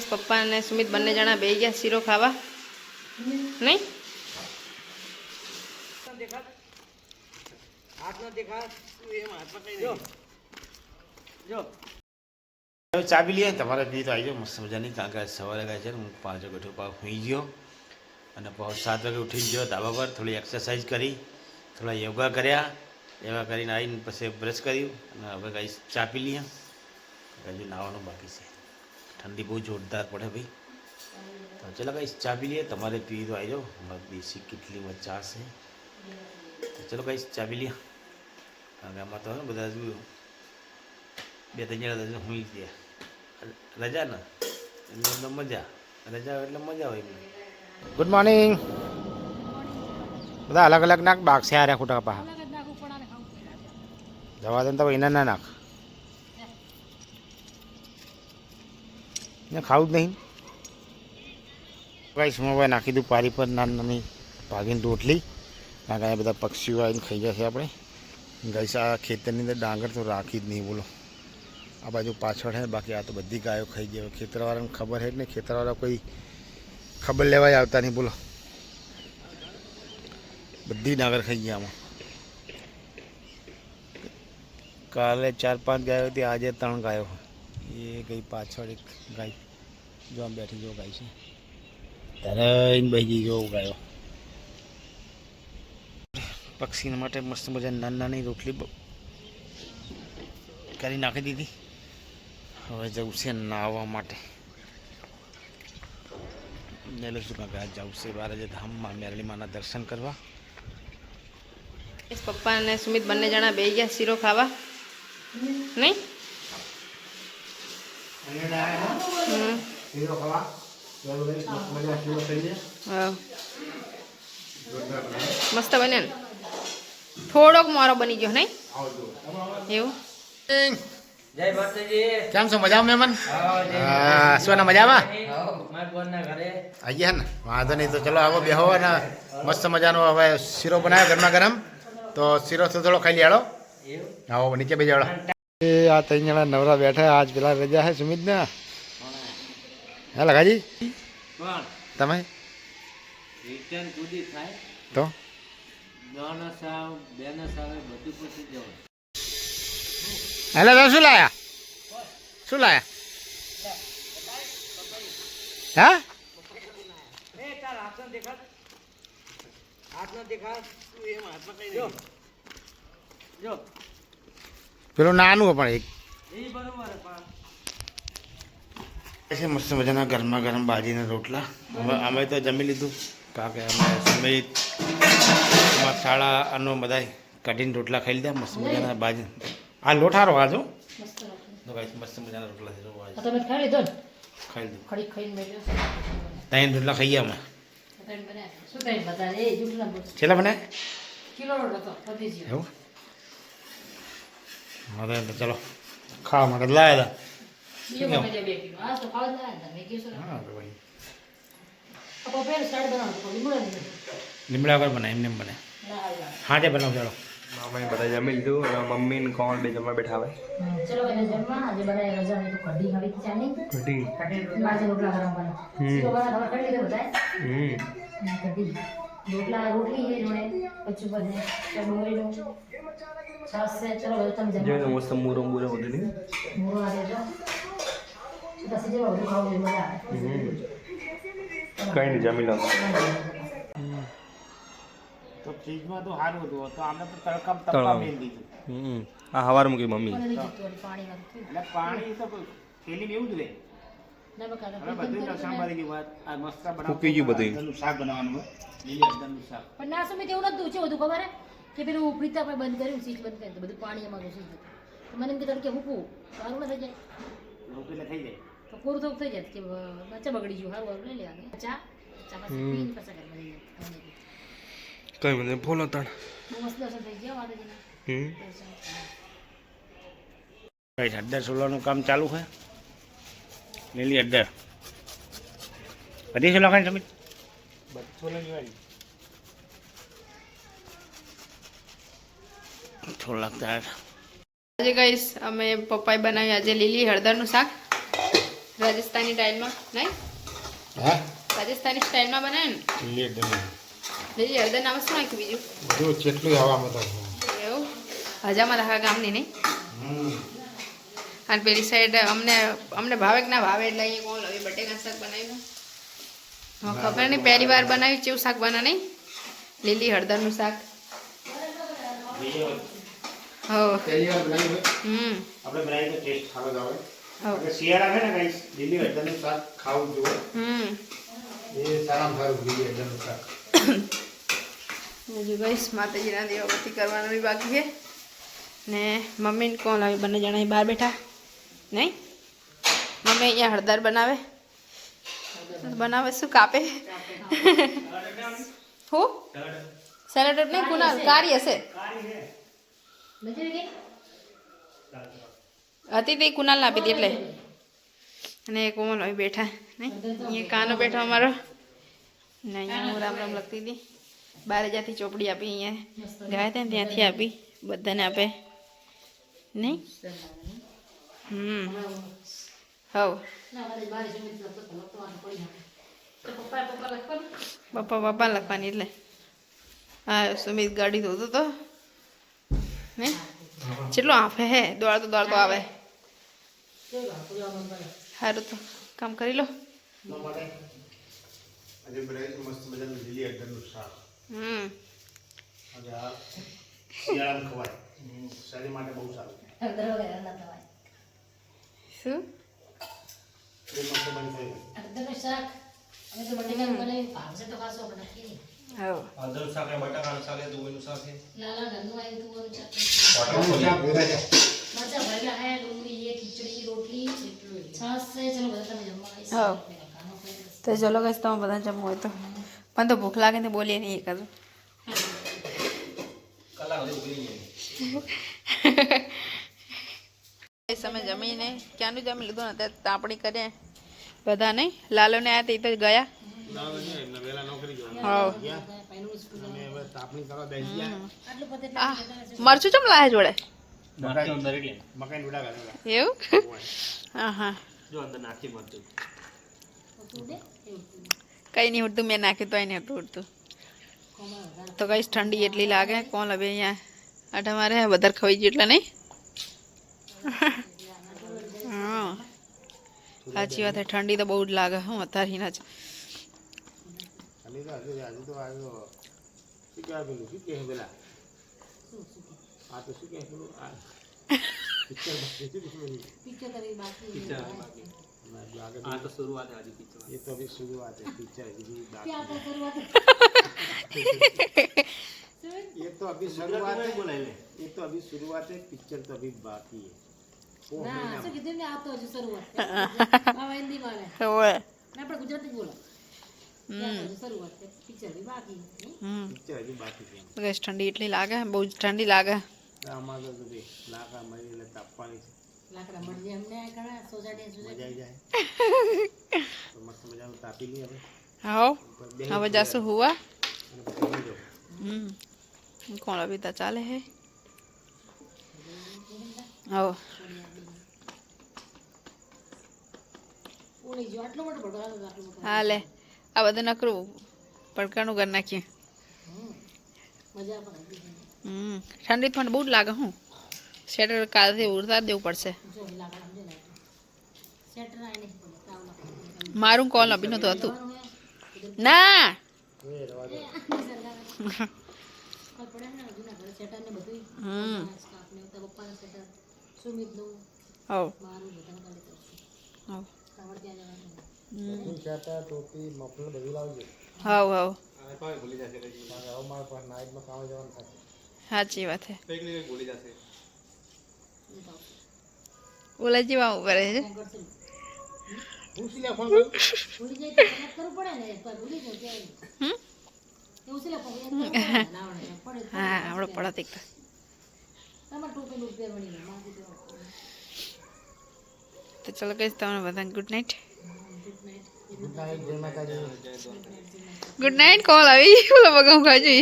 પપ્પા અને સુમિત બંને જણા બેસી ગયા શીરો ખાવા. નહીં ચા પી લઈએ તમારે પી તો આવી જાઓ મસ્ત મજાની. કારણ કે સવારે ગયા છે ને હું 5 વાગે ઉઠ્યો, પાવ સુઈ ગયો અને પાવ 7 વાગે ઉઠી ગયો ધાબા પર. થોડી એક્સરસાઇઝ કરી, થોડા યોગા કર્યા. યોગા કરીને આવીને પછી બ્રશ કર્યું અને હવે ગાઈસ ચા પી લઈએ. હજુ નાવાનું બાકી છે, ઠંડી બહુ જોરદાર પડે ભાઈ. તો ચાલો ગાઈસ ચા પી લઈએ. તમારે પી તો આવી જાઓ, અમારી દેશી કેટલીમાં ચા છે. તો ચાલો ગાઈસ ચા પી લઈએ. કારણ કે આમાં તો બધા હજુ 2-3 જણા સુઈ ગયા. રજા ને એટલે મજા, રજા એટલે મજા હોય. Good morning. બધા અલગ અલગ નાખ બાગ છે આ ખોટા પા જવા દે તો એના ના નાખ, ખાવું જ નહીં. ગાઈસ હું હવે નાખી દઉં પારી પર નાની નાની ભાગીને રોટલી. કારણ કે બધા પક્ષીઓ આવીને ખાઈ જશે આપણે. ગાઈસ આ ખેતરની અંદર ડાંગર તો રાખી જ નહીં, બોલો. આ બાજુ પાછળ છે, બાકી આ તો બધી ગાયો ખાઈ જાય. ખેતરવાળાને ખબર છે જ નહીં, ખેતરવાળા કોઈ ખબર લેવાય આવતા નહીં, બોલો. બધી ડાંગર ખાઈ ગયા આમાં. કાલે 4-5 ગાયો હતી, આજે 3 ગાયો. એ ગઈ પાછળ એક ગાય જો આમ બેઠી જો ગાય છે, ત્યારે બેસી જો ગાયો. પક્ષીના માટે મસ્ત મજાની નાની નાની રોટલી કરી નાખી દીધી. હવે જવું છે નાહવા માટે. એટલે શું કાંક આજ જવું છે બારાજે ધામમાં મેરળી માના દર્શન કરવા. પપ્પા અને સુમિત બંને જણા બેસી ગયા શીરો ખાવા. નહીં મસ્ત બને ને, થોડોક મોરો બની ગયો નહીં એવું. કેમ છો? મજામાં મહેમાન? શું મજામાં આવીએ ને? વાંધો નહીં. તો ચલો આવો બેહો ને મસ્ત મજાનો હવે શીરો બનાવ્યો ગરમા ગરમ. તો શીરો થોડો ખાઈ લેડો. આવો નીચે બે જાડો. એ આ 3 જણા નવરા બેઠા. આજ પેલા રજા છે સુમિત ને. હા લગાજી તમે તો હેલો તો શું લાયા? શું લાયા? હા પેલું નાનું પણ એક મસ્ત મજાના ગરમા ગરમ બાજીના રોટલા. અમે તો જમી લીધું. કારણ કે અમે સમિત શાળા બધા કઢીને રોટલા ખાઈ લીધા. મસ્ત મજાના બાજી. આ લોઠારો આજો મસ્ત મજાના રોટલા ખાઈ લીધું. 3 રોટલા ખાઈએ અમે. છેલ્લા બને એવું. હવે ચલો ખાવા માટે લાયા હતા. લીમડા વગર બને એમને બને. હા તે બનાવ ચાલો. મામાએ બધા જમી લીધું અને મમ્મી ને કોણ બે જમવા બેઠા હોય. ચલો એને જમવા આજે બનાય રજા તો કઢી ખાવી હતી ચાની કઢી બાજે રોટલા ગરમ બને સીધો બના ખબર કરી દે બધાય કઢી રોટલી એ જોડે પછી બને ડુંગળી નો છાસ છે. ચલો તમે જમવા જે મસ્ત મૂરો મૂરો બધું ને મૂરો આ દેજો તો સીધો બધું ખાવું મજા આવે. કઈ નહીં જમી લો. તો ફ્રીજમાં તો સારું હતું, તો આમને તો તડકા મેલ દીધું. આ હવાર મૂકી મમ્મી એટલે પાણી તો થેલી એવું જ રહે. બધું લસણ ભરી ગયું. આ મસ્ત ફૂકી ગયું બધું. શાક બનાવવાનું લીલી હળદરનું શાક. પણ ના સમય એવું નતું છે બધું ખબર કે પેલું ફ્રીજ આપણે બંધ કર્યું, સ્વિચ બંધ કર્યું તો બધું પાણી એમાં ઘૂસી ગયું. તો મને એમ કે તડકે મૂકવું સારું ના થઈ જાય, રોકેલે થઈ જાય તો પૂરું થોડું થઈ જાય કે બચ્ચા બગડી ગયું. સારું લઈ લેવાનું ચા પછી પીને પછી ઘરમાં જઈએ. કઈ મને બોલો તાણ મસ્ત દર્શન થઈ ગયા માતાજીના. હળદર સોલાનું કામ ચાલુ છે. લીલી હળદર બધી સોલા ખાઈ સમિત થોડું લાગતા. આજે ગાઈસ અમે પપ્પાએ બનાવ્યું આજે લીલી હળદરનું શાક. રાજસ્થાની સ્ટાઇલમાં નહીં હા રાજસ્થાની સ્ટાઇલમાં બનાવે ને લીલી હળદર નામ શું નાખ્યું બીજું જો જેટલું હવામાં તો એવું હજામાં રાખા ગામની નહીં અને પેલી સાઈડ અમને ભાવે કે ના ભાવે એટલે અહીંયા કોણ હવે બટેકા શાક બનાવ્યું ખબર નહીં પહેલી વાર બનાવ્યું કેવું શાક બના નહીં લીલી હળદરનું શાક હો આપણે બનાવી તો ટેસ્ટ સારો જ આવે આપણે શિયાળા છે ને ગાઈસ લીલી હળદરનું શાક ખાવું જોઈએ એ સારામાં સારું લીલી હળદરનું શાક હજુ ગઈશ માતાજીના દીવાબત્તી કરવાનું બી બાકી છે ને મમ્મીને કોણ લાવી બંને જણા અહીં બહાર બેઠા નહીં મમ્મી અહીંયા હળદર બનાવે શું કાપે હું સેલેડ નહીં કુનાલ કારી હશે હતી તે કુનાલ ના આપી હતી એટલે અને કોમલ હવે બેઠા નહીં અહીંયા કાનો બેઠો અમારો ને અહીંયા હું રામ રામ લખતી હતી બાર હજારથી ચોપડી આપી અહીંયા ગયા હતા ને ત્યાંથી આપી બધાને આપે નહીં હવ પપ્પા લખવાની એટલે હા સુમિત ગાડી ધોતો તો નહીં કેટલો આફે હે દોડતો આવે સારું તો કામ કરી લો આજે બનાવી મસ્ત મજાનું લીલી હળદરનું શાક આજે આ શિયાળામાં ખવાય શરીર માટે બહુ સારું શું એ મસ્ત બની થઈ હવ હળદરનું શાક એ બટાકાનું શાક એ દૂધીનું શાક એ તો ચલો કઈ તમે બધા જમવું હોય તો પણ તો ભૂખ લાગે ને બોલીએ નહીં એ કરું કલાક સુધી ઉકળી જાય સમય જમીને ક્યાંનું જમી લીધું ને અત્યારે તાપણી કરીએ બધા નહીં લાલોને આયા તે તો ગયા મરચું ચમ લાયા જોડે એવું હા હા જો અંદર નાખી મરચું કઈ નહીં ઉડતું મેં નાખ્યું તો નહીં હતું ઉડતું તો કઈ ઠંડી એટલી લાગે કોણ હવે અહીંયા આટા મારે વધારે ખવાઈ ગયું એટલે નહીં હા સાચી વાત ઠંડી તો બહુ જ લાગે હું અત્યારે જ આ તો શરૂઆત है पिक्चर ये तो अभी शुरुआत है पिक्चर ये तो अभी शुरुआत है ये तो अभी शुरुआत है पिक्चर तो अभी बाकी है ઠંડી એટલી લાગે બહુ જ ઠંડી લાગે અમારે તો લાકડા મળી એટલે તાપવાની છે લાકડા મળી અમને ઘણા સોસાયટી મજા આવી જાય તો મસ્ત મજાનું તાપી લઈએ હવે હવે જાશું હુવા કોણ અભી તો ચાલે હે હવ હા લે આ બધું નકરું પડકાનું કરી નાખીએ ઠંડી પણ બહુ જ લાગે હું સ્વેટર કાલથી ઉતાર દેવું પડશે મારું કોલ અભિનું તો હતું ના ટોપી મફલર બધું લાવજો હવ ભૂલી જશે અમારે પણ નાઇટમાં કામ જવાનું થાય સાચી વાત છે ભૂલી જશે ઓલા જેવા ઉપર છે હા આપણે પડત એક તો ચલો કહીશ તમને બધાને good night good night call આવી બોલો બગાવ ખાજો